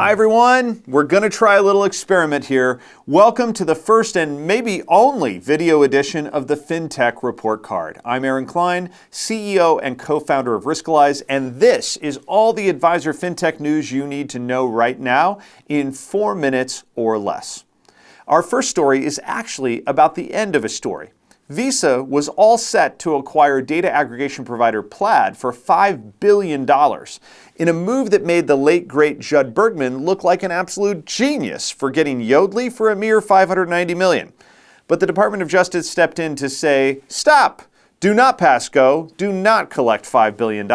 Hi everyone, we're going to try a little experiment here. Welcome to the first and maybe only video edition of the Fintech Report card. I'm Aaron Klein, CEO and co-founder of Riskalyze, and this is all the advisor fintech news you need to know right now in 4 minutes or less. Our first story is actually about the end of a story. Visa was all set to acquire data aggregation provider Plaid for $5 billion in a move that made the late great Judd Bergman look like an absolute genius for getting Yodlee for a mere $590 million. But the Department of Justice stepped in to say, stop, do not pass go, do not collect $5 billion.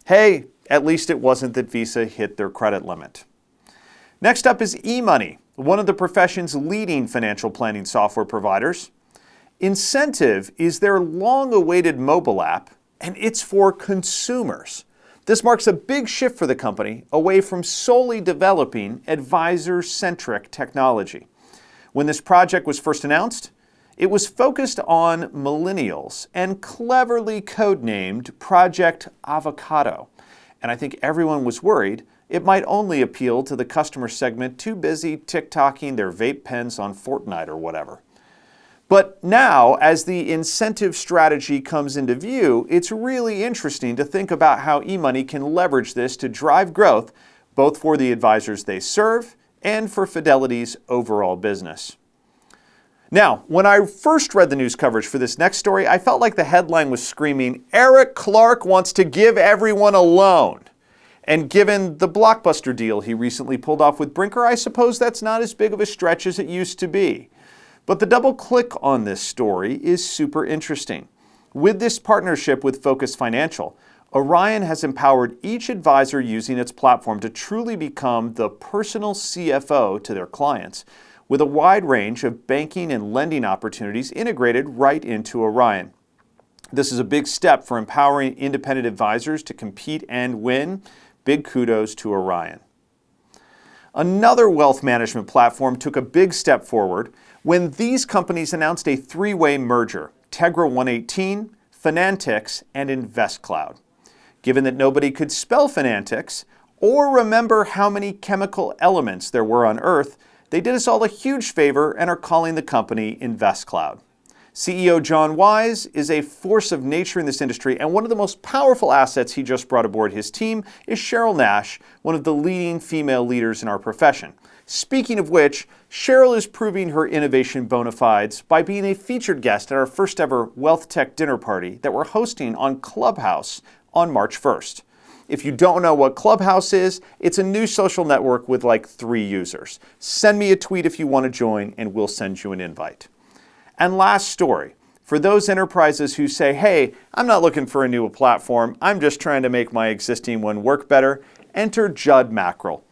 Hey, at least it wasn't that Visa hit their credit limit. Next up is eMoney, one of the profession's leading financial planning software providers. Incentive is their long-awaited mobile app, and it's for consumers. This marks a big shift for the company away from solely developing advisor-centric technology. When this project was first announced, it was focused on millennials and cleverly codenamed Project Avocado. And I think everyone was worried it might only appeal to the customer segment too busy TikToking their vape pens on Fortnite or whatever. But now, as the incentive strategy comes into view, it's really interesting to think about how eMoney can leverage this to drive growth, both for the advisors they serve and for Fidelity's overall business. Now, when I first read the news coverage for this next story, I felt like the headline was screaming, Eric Clark wants to give everyone a loan. And given the blockbuster deal he recently pulled off with Brinker, I suppose that's not as big of a stretch as it used to be. But the double click on this story is super interesting. With this partnership with Focus Financial, Orion has empowered each advisor using its platform to truly become the personal CFO to their clients, with a wide range of banking and lending opportunities integrated right into Orion. This is a big step for empowering independent advisors to compete and win. Big kudos to Orion. Another wealth management platform took a big step forward when these companies announced a three-way merger, Tegra 118, Finantix, and InvestCloud. Given that nobody could spell Finantix or remember how many chemical elements there were on Earth, they did us all a huge favor and are calling the company InvestCloud. CEO John Wise is a force of nature in this industry, and one of the most powerful assets he just brought aboard his team is Cheryl Nash, one of the leading female leaders in our profession. Speaking of which, Cheryl is proving her innovation bona fides by being a featured guest at our first ever Wealth Tech dinner party that we're hosting on Clubhouse on March 1st. If you don't know what Clubhouse is, it's a new social network with like 3 users. Send me a tweet if you want to join and we'll send you an invite. And last story, for those enterprises who say, hey, I'm not looking for a new platform, I'm just trying to make my existing one work better, enter Judd Mackrill.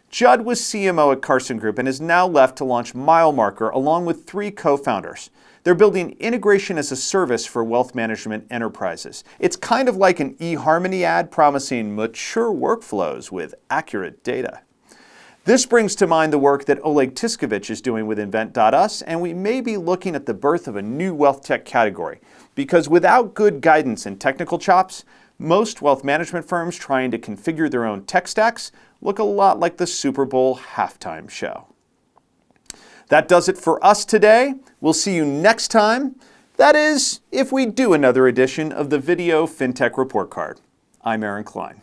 Judd was CMO at Carson Group and is now left to launch MileMarker along with 3 co-founders. They're building integration as a service for wealth management enterprises. It's kind of like an eHarmony ad promising mature workflows with accurate data. This brings to mind the work that Oleg Tiskevich is doing with Invent.us, and we may be looking at the birth of a new wealth tech category, because without good guidance and technical chops, most wealth management firms trying to configure their own tech stacks look a lot like the Super Bowl halftime show. That does it for us today. We'll see you next time. That is, if we do another edition of the Video Fintech Report card. I'm Aaron Klein.